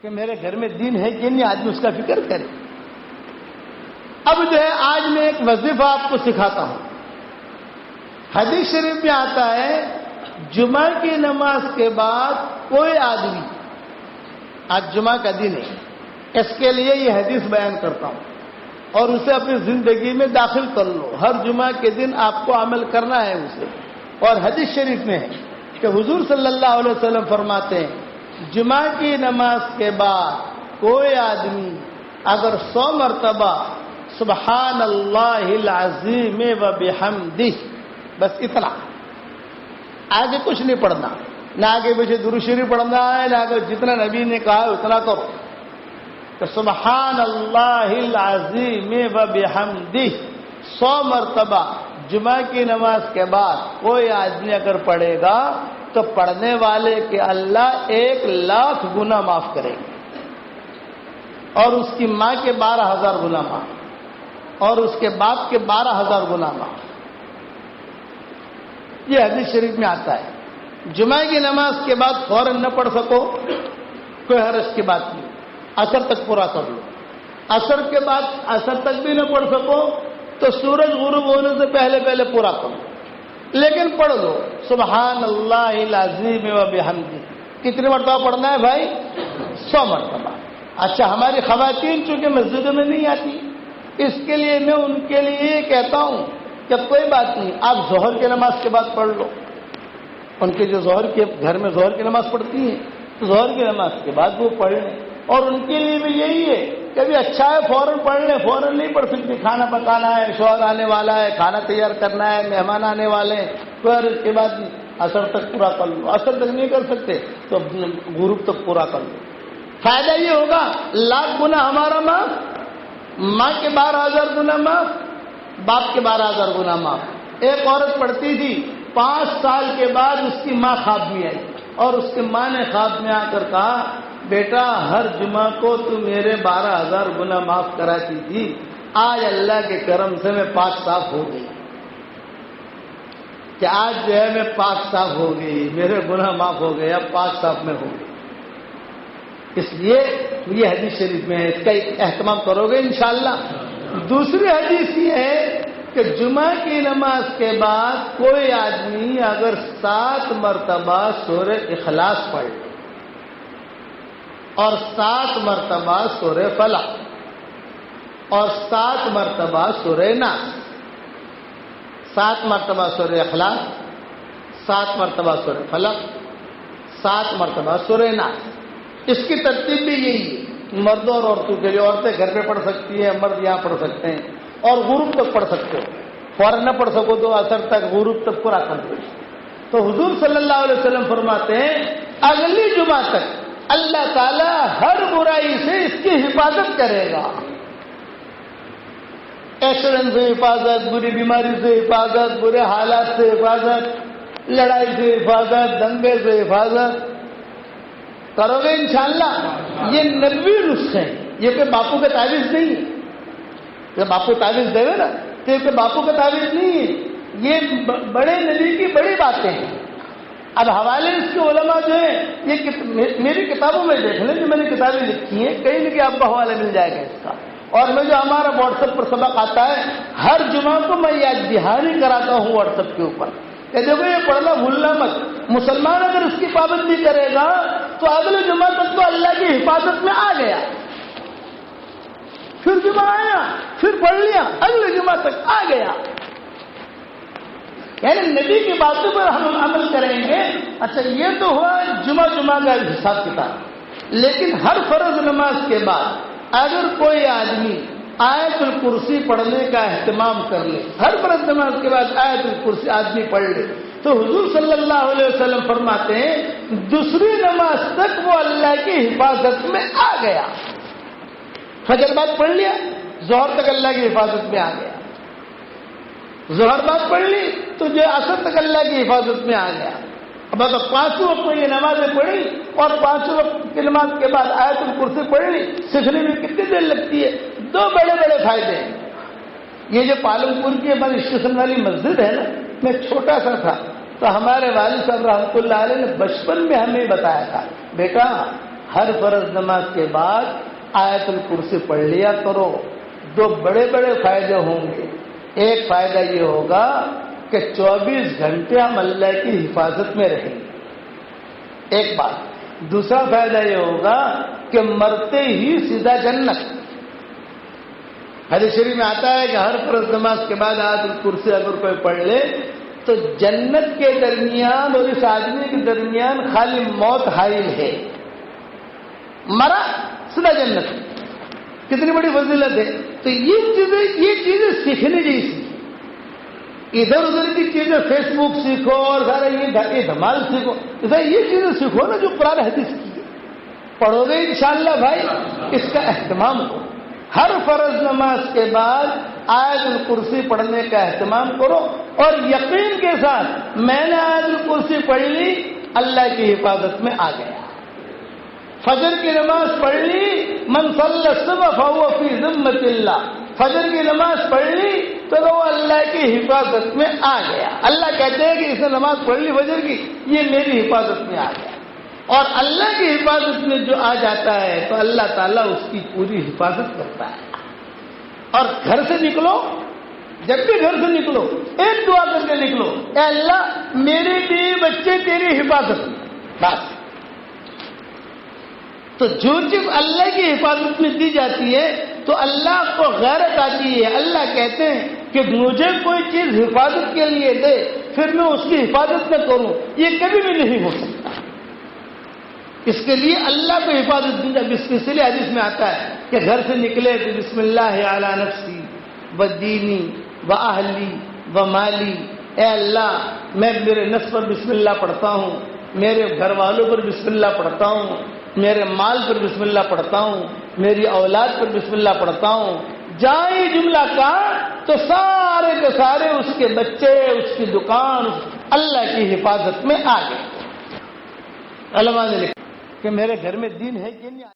کہ میرے گھر میں دین ہے کہ نہیں، آدمی اس کا فکر کرے۔ اب جو ہے آج میں ایک وظیفہ آپ کو سکھاتا ہوں۔ حدیث شریف میں آتا ہے جمعہ کی نماز کے بعد کوئی آدمی، آج جمعہ کا دن ہے، اس کے لیے یہ حدیث بیان کرتا ہوں اور اسے اپنی زندگی میں داخل کر لو۔ ہر جمعہ کے دن آپ کو عمل کرنا ہے اسے۔ اور حدیث شریف میں ہے کہ حضور صلی اللہ علیہ وسلم فرماتے ہیں جمعہ کی نماز کے بعد کوئی آدمی اگر 100 مرتبہ سبحان اللہ العظیم و بحمدہ، بس اتنا، آگے کچھ نہیں پڑھنا، نہ آگے پیچھے درود شریف پڑھنا ہے، نہ آگے جتنا نبی نے کہا ہے اتنا کرو، کہ سبحان اللہ العظیم و بحمدہ 100 مرتبہ جمعہ کی نماز کے بعد کوئی آدمی اگر پڑھے گا تو پڑھنے والے کے اللہ 1,00,000 گناہ معاف کریں گے، اور اس کی ماں کے 12,000 گناہ معاف، اور اس کے باپ کے 12,000 گناہ معاف۔ یہ حدیث شریف میں آتا ہے۔ جمعہ کی نماز کے بعد فوراً نہ پڑھ سکو، کوئی حرج کی بات نہیں، عصر تک پورا کر لو۔ عصر کے بعد عصر تک بھی نہ پڑھ سکو تو سورج غروب ہونے سے پہلے پہلے پورا کرو، لیکن پڑھ لو سبحان اللہ العظیم و بحمدہ۔ کتنی مرتبہ پڑھنا ہے بھائی؟ 100 مرتبہ۔ اچھا، ہماری خواتین چونکہ مسجدوں میں نہیں آتی، اس کے لیے میں ان کے لیے یہ کہتا ہوں کہ کوئی بات نہیں، آپ ظہر کی نماز کے بعد پڑھ لو۔ ان کے جو ظہر کے گھر میں ظہر کی نماز پڑھتی ہیں تو ظہر کی نماز کے بعد وہ پڑھ لیں، اور ان کے لیے بھی یہی ہے کہ ابھی اچھا ہے فوراً پڑھ لیں، فوراً نہیں پڑھ سکتی، کھانا پکانا ہے، شوہر آنے والا ہے، کھانا تیار کرنا ہے، مہمان آنے والے ہیں، پھر اس کے بعد عصر تک پورا کر لو۔ عصر تک نہیں کر سکتے تو غروب تک پورا کر لو۔ فائدہ یہ ہوگا 1,00,000 گناہ ہمارا معاف، ماں کے 12,000 گناہ معاف، باپ کے 12,000 گناہ معاف۔ ایک عورت پڑھتی تھی، 5 سال کے بعد اس کی ماں خواب میں آئی اور اس کی ماں نے خواب میں آ کر کہا بیٹا ہر جمعہ کو تو میرے 12,000 گناہ معاف کراتی تھی، آج اللہ کے کرم سے میں پاک صاف ہو گئی، کہ آج جو ہے میں پاک صاف ہو گئی، میرے گناہ معاف ہو گئے، اب پاک صاف میں ہو گئی۔ اس لیے یہ حدیث شریف میں ہے، اس کا اہتمام کرو گے انشاءاللہ۔ دوسری حدیث یہ ہے کہ جمعہ کی نماز کے بعد کوئی آدمی اگر 7 مرتبہ سورہ اخلاص پڑھ لے اور 7 مرتبہ سورہ فلق اور 7 مرتبہ سورہ ناس، 7 مرتبہ سورہ اخلاص، 7 مرتبہ سورہ فلق، 7 مرتبہ سورہ ناس، اس کی ترتیب بھی یہی ہے، مردوں اور عورتوں کے لیے۔ عورتیں گھر پہ پڑھ سکتی ہیں، مرد یہاں پڑھ سکتے ہیں، اور غروب تک پڑھ سکتے ہو، فوراً نہ پڑھ سکو تو عصر تک، غروب تک پورا کر دو۔ تو حضور صلی اللہ علیہ وسلم فرماتے ہیں اگلی جمعہ تک اللہ تعالیٰ ہر برائی سے اس کی حفاظت کرے گا، ایکسیڈنٹ سے حفاظت، بری بیماری سے حفاظت، برے حالات سے حفاظت، لڑائی سے حفاظت، دنگے سے حفاظت کرو گے انشاءاللہ۔ یہ نبوی نسخے ہیں، یہ کہ باپو کا تعویذ نہیں ہے، کہ باپو تعویذ دے گا نا تو یہ کہ باپو کا تعویذ نہیں ہے، یہ بڑے نبی کی بڑی باتیں ہیں۔ اب حوالے اس کے علماء جو ہیں یہ میری کتابوں میں دیکھ لیں، جو میں نے کتابیں لکھی ہیں، کہیں نہ کہیں آپ کو حوالہ مل جائے گا اس کا۔ اور میں جو ہمارا واٹس ایپ پر سبق آتا ہے ہر جمعہ کو میں یاد دہانی کراتا ہوں واٹس ایپ کے اوپر کہ دیکھو یہ پڑھنا بھولنا مت، مسلمان اگر اس کی پابندی کرے گا تو اگلے جمعہ تک تو اللہ کی حفاظت میں آ گیا، پھر جمعہ آیا پھر پڑھ لیا، اگلے جمعہ تک آ گیا۔ یعنی نبی کی باتوں پر ہم عمل کریں گے۔ اچھا یہ تو ہوا جمعہ کا حساب کتاب، لیکن ہر فرض نماز کے بعد اگر کوئی آدمی آیت الکرسی پڑھنے کا اہتمام کر لے، ہر فرض نماز کے بعد آیت الکرسی آدمی پڑھ لے، تو حضور صلی اللہ علیہ وسلم فرماتے ہیں دوسری نماز تک وہ اللہ کی حفاظت میں آ گیا۔ فجر بعد پڑھ لیا، ظہر تک اللہ کی حفاظت میں آ گیا، ظہر بعد پڑھ لی تو جو عصر تک اللہ کی حفاظت میں آ گیا۔ اب اگر 5 وقت میں یہ نمازیں پڑھی اور 5 وقت کی نماز کے بعد آیت الکرسی پڑھ لی، سیکھنے میں کتنی دیر لگتی ہے؟ 2 بڑے بڑے فائدے ہیں۔ یہ جو پالم پور کی ہماری اسٹیشن والی مسجد ہے نا، میں چھوٹا سا تھا تو ہمارے والد صاحب رحمۃ اللہ علیہ نے بچپن میں ہمیں بتایا تھا بیٹا ہر فرض نماز کے بعد آیت الکرسی پڑھ لیا کرو. 2 بڑے بڑے فائدے ہوں گے. ایک فائدہ یہ ہوگا کہ 24 گھنٹے ہم اللہ کی حفاظت میں رہیں گے. ایک بات. دوسرا فائدہ یہ ہوگا کہ مرتے ہی سیدھا جنت. حدیث شریف میں آتا ہے کہ ہر فرض نماز کے بعد آیت الکرسی اگر کوئی پڑھ لے تو جنت کے درمیان اور اس آدمی کے درمیان خالی موت حائل ہے. مرا سیدھا جنت. کتنی بڑی فضیلت ہے. تو یہ چیزیں سیکھنے جیسی. ادھر ادھر کی چیزیں فیس بک سیکھو اور سارا یہ دھمال سیکھو. یہ چیزیں سیکھو نا جو قرآن حدیث کی ہے. پڑھو گے انشاءاللہ بھائی. اس کا اہتمام کرو. ہر فرض نماز کے بعد آیت الکرسی پڑھنے کا اہتمام کرو اور یقین کے ساتھ میں نے آیت الکرسی پڑھ لی, اللہ کی حفاظت میں آ گیا. فجر کی نماز پڑھ لی, من صلی الصبح فهو فی ذمۃ اللہ. فجر کی نماز پڑھ لی تو وہ اللہ کی حفاظت میں آ گیا. اللہ کہتے ہیں کہ اس نے نماز پڑھ لی فجر کی, یہ میری حفاظت میں آ گیا. اور اللہ کی حفاظت میں جو آ جاتا ہے تو اللہ تعالیٰ اس کی پوری حفاظت کرتا ہے. اور گھر سے نکلو, جب بھی گھر سے نکلو ایک دعا کر کے نکلو, اے اللہ میرے بیوی بچے تیری حفاظت میں. بس. تو جو چیز اللہ کی حفاظت میں دی جاتی ہے تو اللہ کو غیرت آتی ہے. اللہ کہتے ہیں کہ مجھے کوئی چیز حفاظت کے لیے دے پھر میں اس کی حفاظت نہ کروں, یہ کبھی بھی نہیں ہو سکتا. اس کے لیے اللہ کو حفاظت دی جائے. اس لیے حدیث میں آتا ہے کہ گھر سے نکلے تو بسم اللہ علی نفسی و دینی و اہلی و مالی. اے اللہ میں میرے نفس پر بسم اللہ پڑھتا ہوں, میرے گھر والوں پر بسم اللہ پڑھتا ہوں, میرے مال پر بسم اللہ پڑھتا ہوں, میری اولاد پر بسم اللہ پڑھتا ہوں. جائے جملہ کہا تو سارے کے سارے اس کے بچے, اس کی دکان اللہ کی حفاظت میں آ گئے. علماء نے لکھا کہ میرے گھر میں دین ہے کہ نہیں.